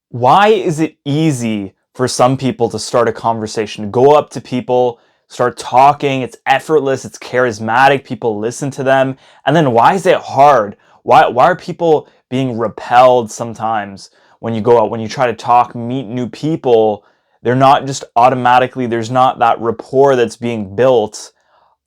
Why is it easy for some people to start a conversation, to go up to people, start talking? It's effortless, it's charismatic, people listen to them. And then why is it hard? Why are people being repelled sometimes when you go out, when you try to talk, meet new people? They're not just automatically, there's not that rapport that's being built.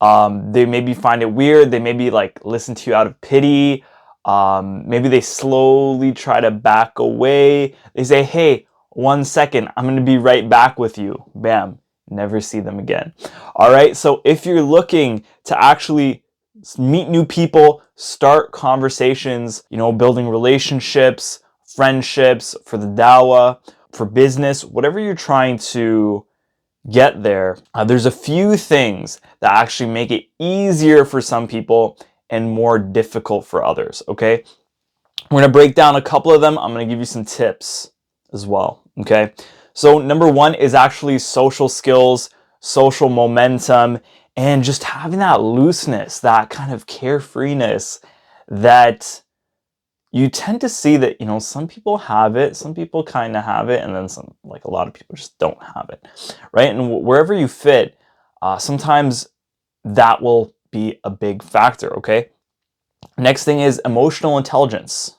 They maybe find it weird. They maybe like listen to you out of pity. Maybe they slowly try to back away. They say, hey, 1 second, I'm going to be right back with you. Bam, never see them again. All right, so if you're looking to actually meet new people, start conversations, building relationships, friendships for the Dawah, for business, whatever you're trying to get there, there's a few things that actually make it easier for some people and more difficult for others, okay? We're going to break down a couple of them. I'm going to give you some tips as well, okay? So number one is actually social skills, social momentum, and just having that looseness, that kind of carefreeness that you tend to see that, some people have it, some people kind of have it, and then some, like a lot of people just don't have it, right? And wherever you fit, sometimes that will be a big factor, okay? Next thing is emotional intelligence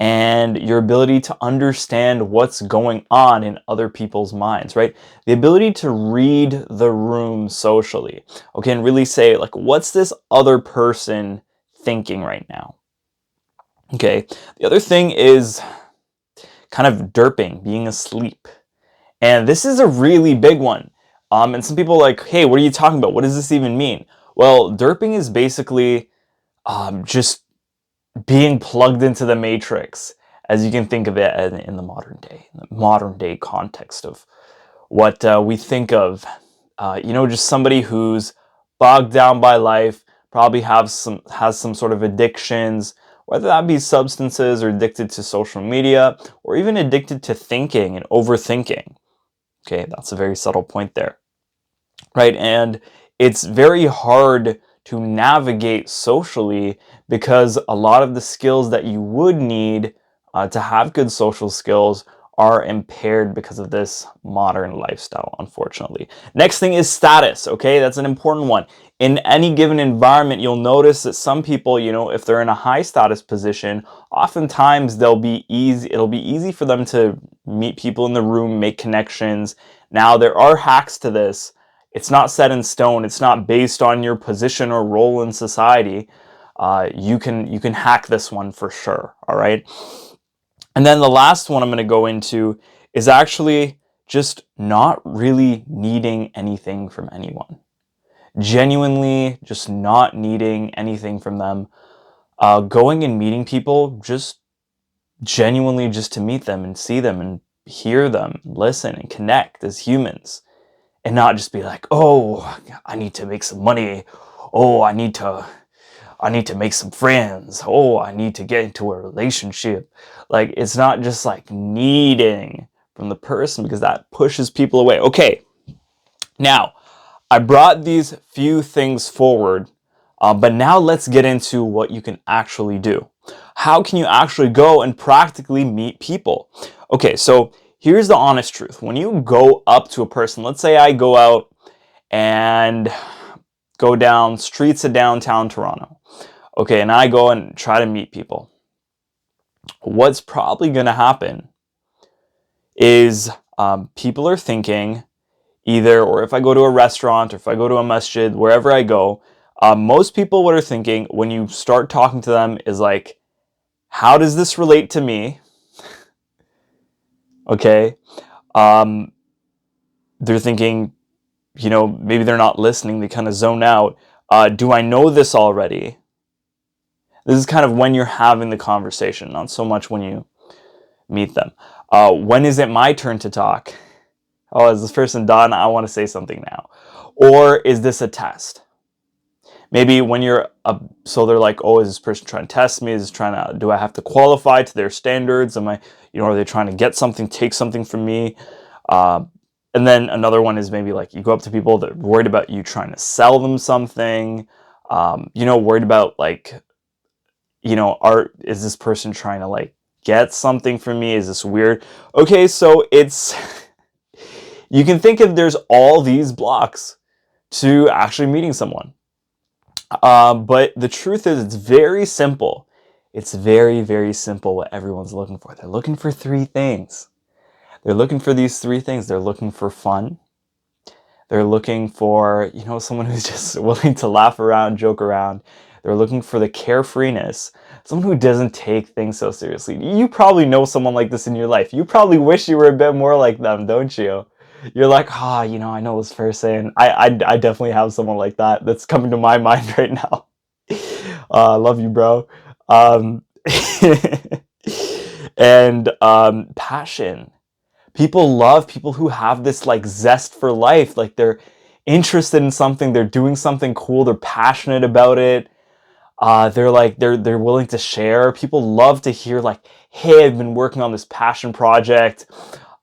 and your ability to understand what's going on in other people's minds, right? The ability to read the room socially, okay, and really say, like, what's this other person thinking right now? Okay, the other thing is kind of derping, being asleep. And this is a really big one. And some people are like, hey, what are you talking about? What does this even mean? Well, derping is basically just being plugged into the matrix, as you can think of it in the modern day context of what we think of. Just somebody who's bogged down by life, probably has some sort of addictions, whether that be substances or addicted to social media or even addicted to thinking and overthinking. Okay, that's a very subtle point there, right? And it's very hard to navigate socially because a lot of the skills that you would need to have good social skills are impaired because of this modern lifestyle, unfortunately. Next thing is status, okay? That's an important one. In any given environment, you'll notice that some people, if they're in a high status position, oftentimes it'll be easy for them to meet people in the room, make connections. Now, there are hacks to this. It's not set in stone. It's not based on your position or role in society. You can hack this one for sure, all right? And then the last one I'm going to go into is actually just not really needing anything from anyone. Genuinely just not needing anything from them. Going and meeting people just genuinely just to meet them and see them and hear them, listen and connect as humans. And not just be like, oh, I need to make some money. Oh, I need to make some friends. Oh, I need to get into a relationship. Like, it's not just like needing from the person, because that pushes people away. Okay, now I brought these few things forward, but now let's get into what you can actually do. How can you actually go and practically meet people? Okay, so here's the honest truth. When you go up to a person, let's say I go out and go down streets of downtown Toronto. Okay, and I go and try to meet people. What's probably going to happen is people are thinking either, or if I go to a restaurant or if I go to a masjid, wherever I go, most people what are thinking when you start talking to them is like, how does this relate to me? Okay. They're thinking, maybe they're not listening. They kind of zone out. Do I know this already? This is kind of when you're having the conversation, not so much when you meet them. When is it my turn to talk? Oh, is this person done? I want to say something now. Or is this a test? Maybe when so they're like, oh, is this person trying to test me? Do I have to qualify to their standards? Are they trying to get something, take something from me? And then another one is maybe like you go up to people that are worried about you trying to sell them something, worried about like, is this person trying to like get something from me? Is this weird? Okay, so it's, you can think of there's all these blocks to actually meeting someone. But the truth is, it's very simple. It's very, very simple what everyone's looking for. They're looking for three things. They're looking for these three things. They're looking for fun. They're looking for, someone who's just willing to laugh around, joke around. They're looking for the carefreeness, someone who doesn't take things so seriously. You probably know someone like this in your life. You probably wish you were a bit more like them, don't you? You're like, I know this person. I definitely have someone like that that's coming to my mind right now. I love you, bro. Um, and passion. People love people who have this like zest for life. Like they're interested in something, they're doing something cool, they're passionate about it. They're willing to share. People love to hear like, hey, I've been working on this passion project.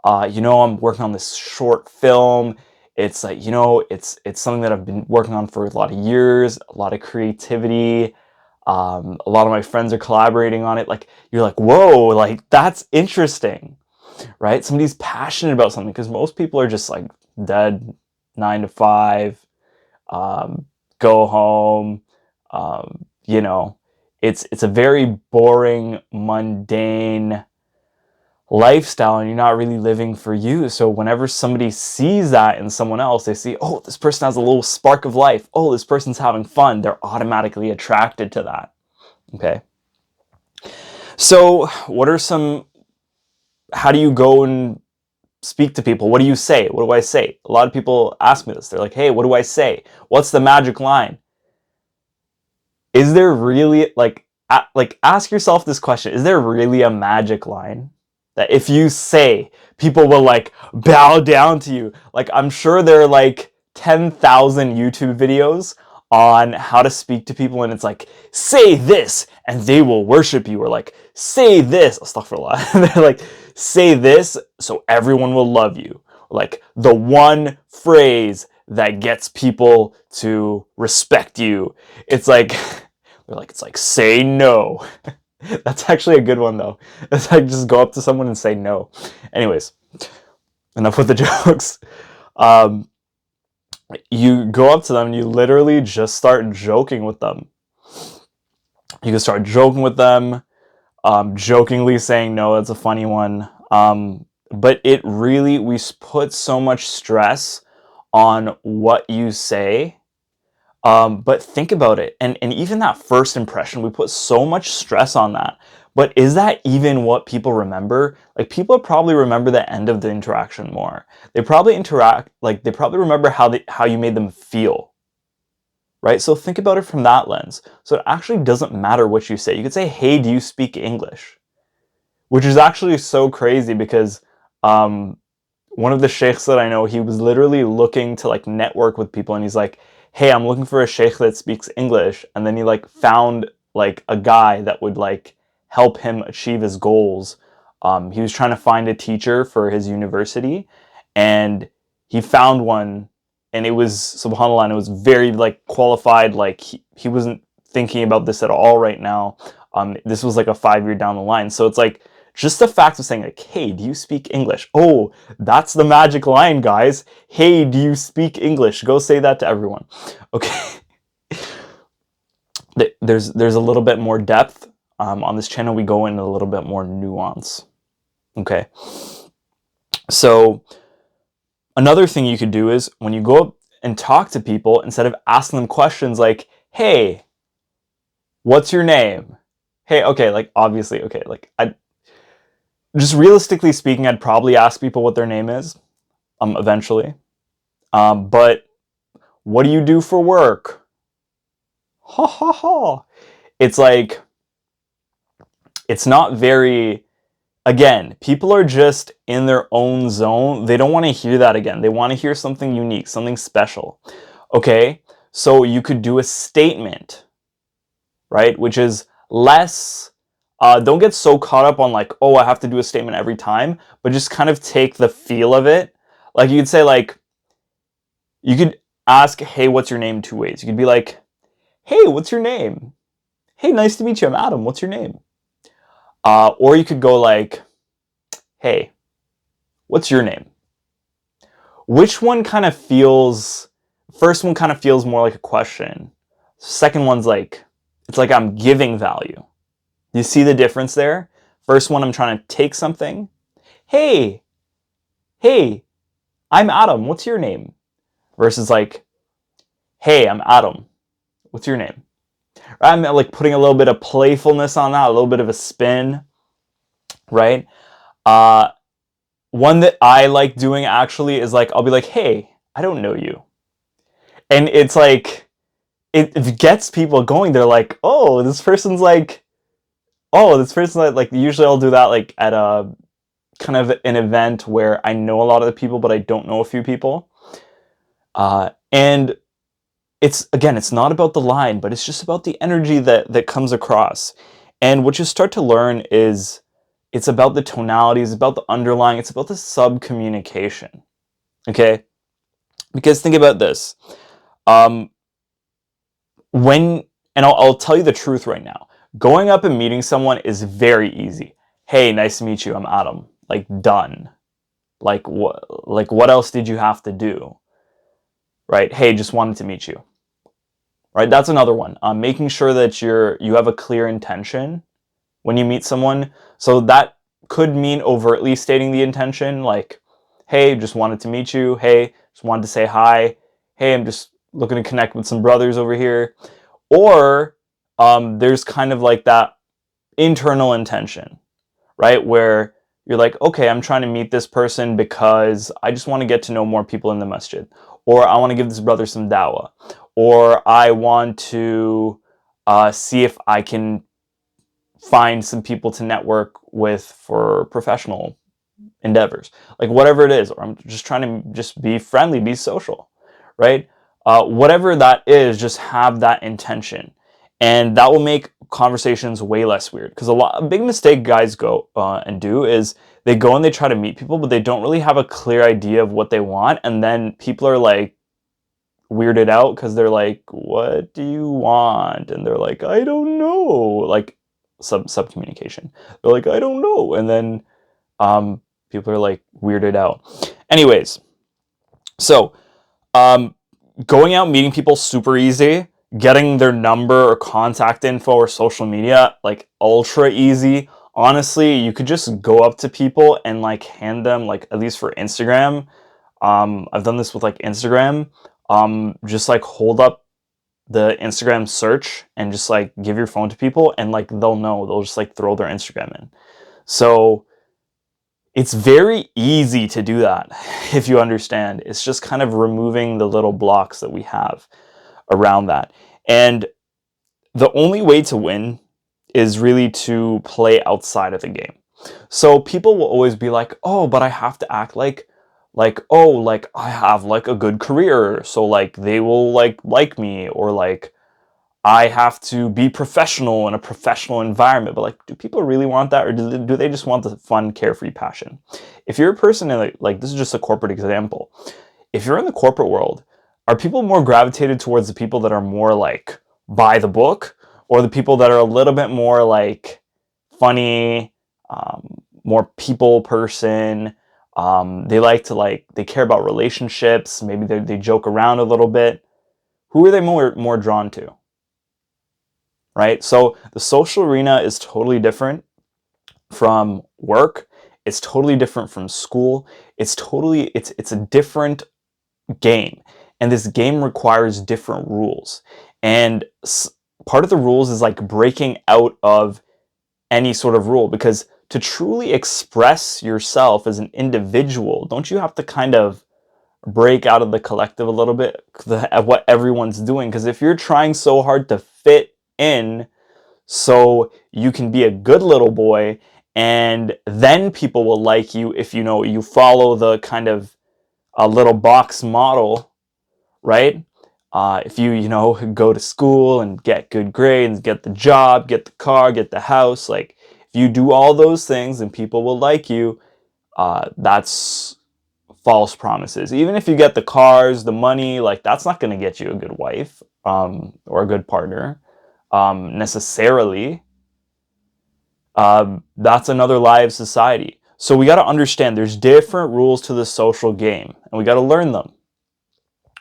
I'm working on this short film. It's like, it's something that I've been working on for a lot of years, a lot of creativity. A lot of my friends are collaborating on it. Like, you're like, whoa, like that's interesting, right? Somebody's passionate about something, because most people are just like dead 9 to 5, go home. It's a very boring, mundane lifestyle, and you're not really living for you. So whenever somebody sees that in someone else, they see, oh, this person has a little spark of life. Oh, this person's having fun. They're automatically attracted to that. Okay. So how do you go and speak to people? What do you say? What do I say? A lot of people ask me this. They're like, hey, what do I say? What's the magic line? Is there really, ask yourself this question. Is there really a magic line that if you say, people will like bow down to you? Like, I'm sure there are like 10,000 YouTube videos on how to speak to people, and it's like, say this and they will worship you, or like, say this, astaghfirullah. They're like, say this so everyone will love you. Like, the one phrase that gets people to respect you. It's like, it's like, say no. That's actually a good one though. It's like, just go up to someone and say no. Anyways, enough with the jokes. You go up to them and you literally just start joking with them. You can start joking with them, jokingly saying no. That's a funny one. But we put so much stress on what you say. But think about it, and even that first impression, we put so much stress on that. But is that even what people remember? Like, people probably remember the end of the interaction more. They probably remember how you made them feel, right? So think about it from that lens. So it actually doesn't matter what you say. You could say, hey, do you speak English? Which is actually so crazy, because one of the sheikhs that I know, he was literally looking to like network with people, and he's like, hey, I'm looking for a sheikh that speaks English. And then he like found like a guy that would like help him achieve his goals. He was trying to find a teacher for his university, and he found one, and it was, subhanAllah, and it was very like qualified. Like, he wasn't thinking about this at all right now. This was like a 5-year down the line. So it's like, just the fact of saying like, hey, do you speak English? Oh, that's the magic line, guys. Hey, do you speak English? Go say that to everyone. Okay. There's a little bit more depth. On this channel, we go into a little bit more nuance. Okay. So another thing you could do is, when you go up and talk to people, instead of asking them questions like, hey, what's your name? Hey, okay, like, obviously, okay, like, just realistically speaking, I'd probably ask people what their name is, eventually. But what do you do for work? Ha ha ha. It's like, it's not very, again, people are just in their own zone. They don't want to hear that again. They want to hear something unique, something special. Okay, so you could do a statement, right? Which is less, don't get so caught up on like, oh, I have to do a statement every time, but just kind of take the feel of it. Like, you could say like, you could ask, hey, what's your name, 2 ways. You could be like, hey, what's your name? Hey, nice to meet you. I'm Adam. What's your name? Or you could go like, hey, what's your name? Which one kind of feels, first one kind of feels more like a question. Second one's like, it's like I'm giving value. You see the difference there? First one, I'm trying to take something. Hey, hey, I'm Adam. What's your name? Versus like, hey, I'm Adam. What's your name? I'm like putting a little bit of playfulness on that, a little bit of a spin, right? Uh, One that I like doing actually is like, I'll be like, hey, I don't know you. And it's like, it gets people going. They're like, oh, this person's like, oh, this person's like, usually I'll do that like at a kind of an event where I know a lot of the people, but I don't know a few people. And it's, again, it's not about the line, but it's just about the energy that comes across. And what you start to learn is it's about the tonality, it's about the underlying, it's about the sub-communication. Okay? Because think about this. Um, when, and I'll tell you the truth right now. Going up and meeting someone is very easy. Hey, nice to meet you. I'm Adam. Like, done. Like what else did you have to do? Right? Hey, just wanted to meet you. Right? That's another one. Making sure that you have a clear intention when you meet someone. So that could mean overtly stating the intention, like, hey, just wanted to meet you. Hey, just wanted to say hi. Hey, I'm just looking to connect with some brothers over here. Or there's kind of like that internal intention, right? Where you're like, okay, I'm trying to meet this person because I just want to get to know more people in the masjid. Or I want to give this brother some dawah. Or I want to see if I can find some people to network with for professional endeavors. Like whatever it is. Or I'm just trying to just be friendly, be social, right? Whatever that is, just have that intention. And that will make conversations way less weird. Because a big mistake guys go and do is they go and they try to meet people, but they don't really have a clear idea of what they want. And then people are like weirded out because they're like, what do you want? And they're like, I don't know. Like sub communication. They're like, I don't know. And then people are like weirded out. Anyways, so going out meeting people super easy, getting their number or contact info or social media like ultra easy. Honestly, you could just go up to people and like hand them, like, at least for Instagram, I've done this with like Instagram, just like hold up the Instagram search and just like give your phone to people and like they'll just like throw their Instagram in. So it's very easy to do that if you understand. It's just kind of removing the little blocks that we have around that. And the only way to win is really to play outside of the game. So people will always be like, oh, but I have to act oh, like I have like a good career, so like they will like me, or like I have to be professional in a professional environment. But like, do people really want that, or do they just want the fun, carefree passion? If you're a person in like this is just a corporate example. If you're in the corporate world, are people more gravitated towards the people that are more like by the book, or the people that are a little bit more like funny, more people person? They like to they care about relationships. Maybe they joke around a little bit. Who are they more drawn to? Right? So the social arena is totally different from work. It's totally different from school. It's a different game. And this game requires different rules. And part of the rules is like breaking out of any sort of rule, because to truly express yourself as an individual, don't you have to kind of break out of the collective a little bit of what everyone's doing? Because if you're trying so hard to fit in so you can be a good little boy, and then people will like you if you follow the kind of a little box model, right? If you go to school and get good grades, get the job, get the car, get the house, like if you do all those things and people will like you, that's false promises. Even if you get the cars, the money, like that's not going to get you a good wife, or a good partner, necessarily. That's another lie of society. So we got to understand there's different rules to the social game, and we got to learn them.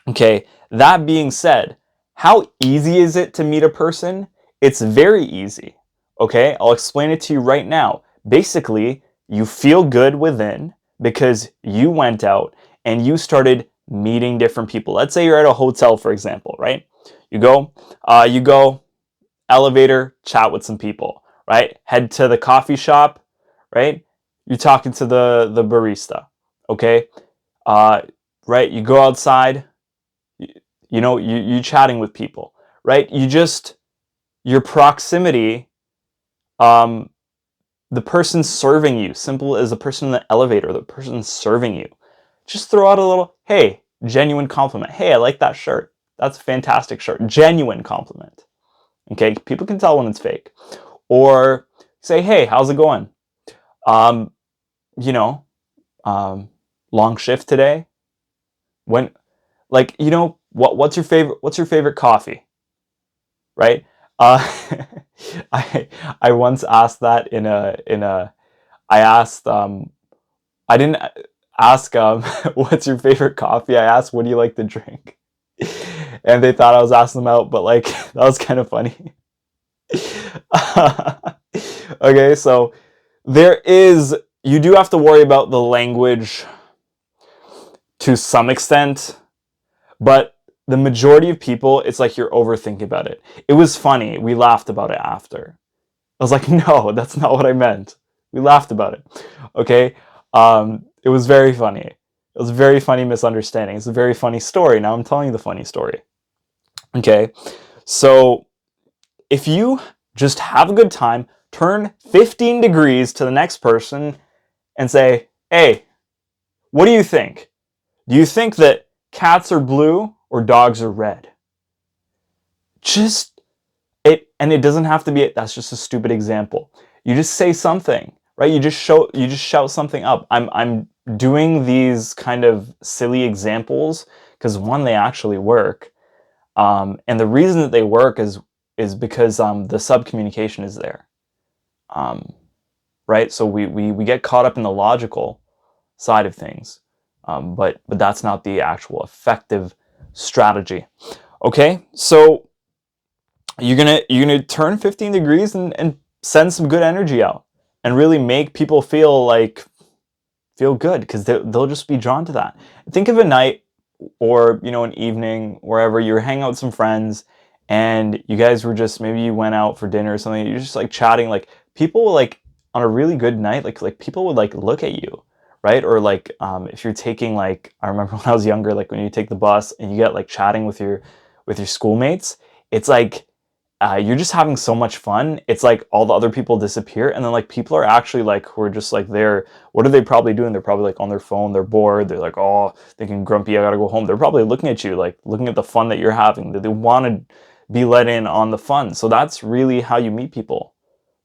Okay, that being said, how easy is it to meet a person? It's very easy. Okay, I'll explain it to you right now. Basically, you feel good within because you went out and you started meeting different people. Let's say you're at a hotel, for example, right? You go, elevator, chat with some people, right? Head to the coffee shop, right? You're talking to the barista, okay? Uh, right? You go outside, you chatting with people, right? Your proximity, um, the person serving you, simple as the person in the elevator, the person serving you. Just throw out a little, hey, genuine compliment. Hey, I like that shirt. That's a fantastic shirt. Genuine compliment. Okay, people can tell when it's fake. Or say, hey, how's it going? Um, you know, long shift today. When, what's your favorite coffee? Right? Uh, I once asked that I asked I didn't ask what's your favorite coffee? I asked what do you like to drink? And they thought I was asking them out, but like that was kind of funny. Okay, so you do have to worry about the language to some extent, but the majority of people, it's like you're overthinking about it. It was funny. We laughed about it after. I was like, no, that's not what I meant. We laughed about it. Okay? It was very funny. It was a very funny misunderstanding. It's a very funny story. Now I'm telling you the funny story. Okay? So if you just have a good time, turn 15 degrees to the next person and say, hey, what do you think? Do you think that cats are blue or dogs are red? Just and it doesn't have to be that's just a stupid example. You just say something, right? You just shout something up. I'm doing these kind of silly examples because one, they actually work. And the reason that they work is because the sub communication is there. Right? So we get caught up in the logical side of things. But that's not the actual effective strategy. Okay, so you're gonna turn 15 degrees and send some good energy out and really make people feel good because they'll just be drawn to that. Think of a night or an evening wherever you're hanging out with some friends and you guys were just maybe you went out for dinner or something. You're just like chatting. Like people will like on a really good night, like people would like look at you, right? Or like if you're taking like I remember when I was younger, like when you take the bus and you get like chatting with your schoolmates, it's like you're just having so much fun. It's like all the other people disappear, and then like people are actually like who are just like there. What are they probably doing? They're probably like on their phone. They're bored. They're like, oh, thinking grumpy. I gotta go home. They're probably looking at you, like looking at the fun that you're having. That they want to be let in on the fun. So that's really how you meet people.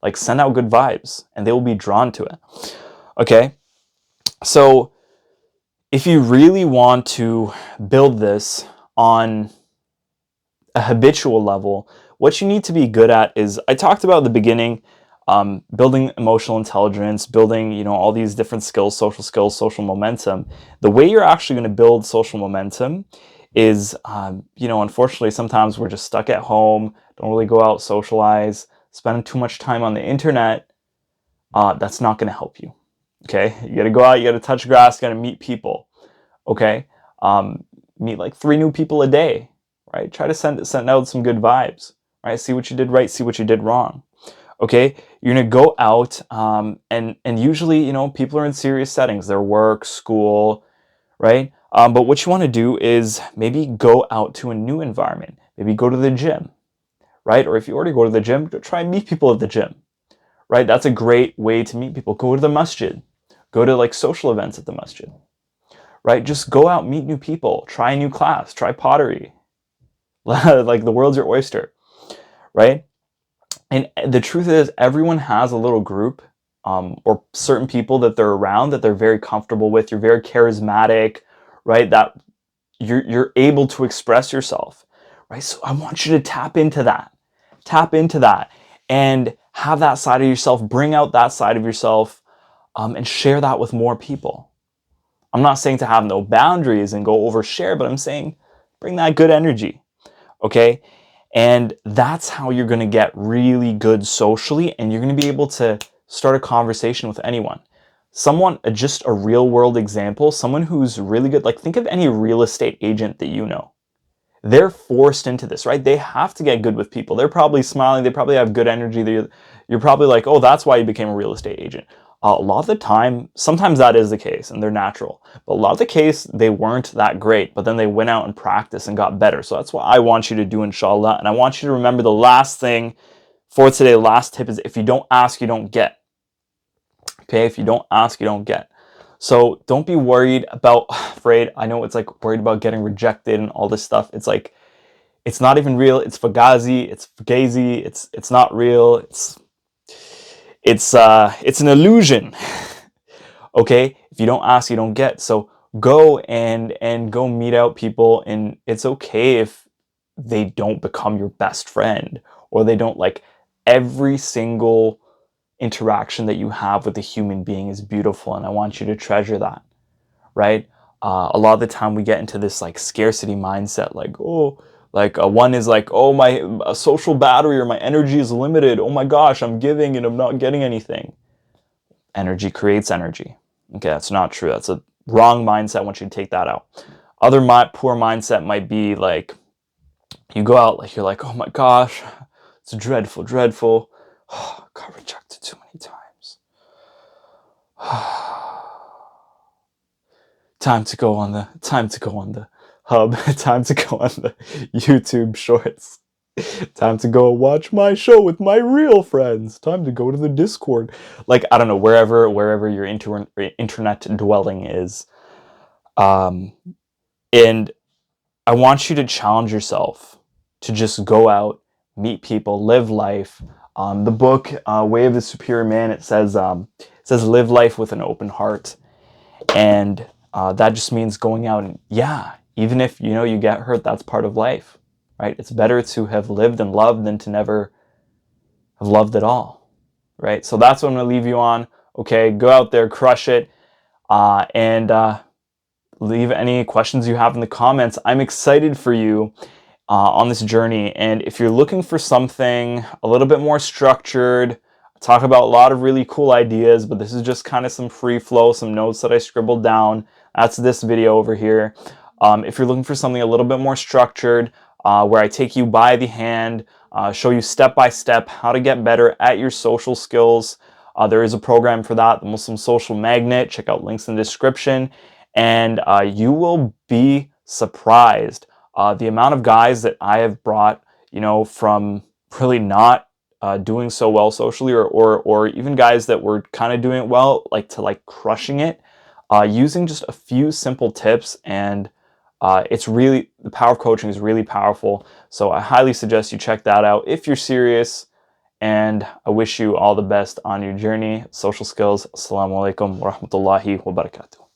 Like send out good vibes, and they will be drawn to it. Okay, so if you really want to build this on a habitual level, what you need to be good at is, I talked about at the beginning, building emotional intelligence, building, all these different skills, social momentum. The way you're actually going to build social momentum is, unfortunately, sometimes we're just stuck at home, don't really go out, socialize, spending too much time on the internet. That's not going to help you. Okay. You got to go out, you got to touch grass, you got to meet people. Okay. Meet like 3 new people a day, right? Try to send out some good vibes, right? See what you did right, see what you did wrong. Okay, you're gonna go out, and usually, people are in serious settings, their work, school, right? But what you want to do is maybe go out to a new environment. Maybe go to the gym, right? Or if you already go to the gym, try and meet people at the gym, right? That's a great way to meet people. Go to the masjid, go to like social events at the masjid, right? Just go out, meet new people, try a new class, try pottery. Like the world's your oyster, right? And the truth is, everyone has a little group or certain people that they're around that they're very comfortable with. You're very charismatic, right? That you're able to express yourself, right? So I want you to tap into that, and have that side of yourself, bring out that side of yourself, and share that with more people. I'm not saying to have no boundaries and go overshare, but I'm saying bring that good energy, okay? And that's how you're going to get really good socially, and you're going to be able to start a conversation with anyone. Someone, just a real world example, someone who's really good, like think of any real estate agent that you know. They're forced into this, right? They have to get good with people. They're probably smiling. They probably have good energy. You're probably like, oh, that's why you became a real estate agent. A lot of the time, sometimes that is the case and they're natural. But a lot of the case, they weren't that great, but then they went out and practiced and got better. So that's what I want you to do, inshallah. And I want you to remember the last thing for today, the last tip is if you don't ask, you don't get. Okay, if you don't ask, you don't get. So don't be worried about, afraid. I know it's like worried about getting rejected and all this stuff. It's like, it's not even real. It's fugazi. It's fugazi. It's not real. It's an illusion. Okay, if you don't ask, you don't get. So go and go meet out people, and it's okay if they don't become your best friend or they don't like. Every single interaction that you have with a human being is beautiful, and I want you to treasure that, right? A lot of the time we get into this like scarcity mindset, like, oh, like one is like, oh, my social battery or my energy is limited. Oh my gosh, I'm giving and I'm not getting anything. Energy creates energy. Okay, that's not true. That's a wrong mindset. I want you to take that out. Other poor mindset might be like, you go out like you're like, oh my gosh, it's dreadful, dreadful. Got rejected too many times. Time to go on the hub. Time to go on the YouTube shorts. Time to go watch my show with my real friends. Time to go to the Discord. Like, I don't know, wherever your internet dwelling is. And I want you to challenge yourself to just go out, meet people, live life. The book Way of the Superior Man, it says live life with an open heart, and that just means going out and even if you get hurt, that's part of life, right? It's better to have lived and loved than to never have loved at all, right? So that's what I'm gonna leave you on. Okay, go out there, crush it, and leave any questions you have in the comments. I'm excited for you on this journey. And if you're looking for something a little bit more structured, I talk about a lot of really cool ideas, but this is just kind of some free flow, some notes that I scribbled down. That's this video over here. If you're looking for something a little bit more structured, where I take you by the hand, show you step by step how to get better at your social skills, there is a program for that, the Muslim Social Magnet. Check out links in the description, and you will be surprised. The amount of guys that I have brought, from really not doing so well socially, or even guys that were kind of doing it well, to crushing it, using just a few simple tips. And it's really, the power of coaching is really powerful. So I highly suggest you check that out if you're serious. And I wish you all the best on your journey. Social skills. Assalamu alaikum wa rahmatullahi wa barakatuh.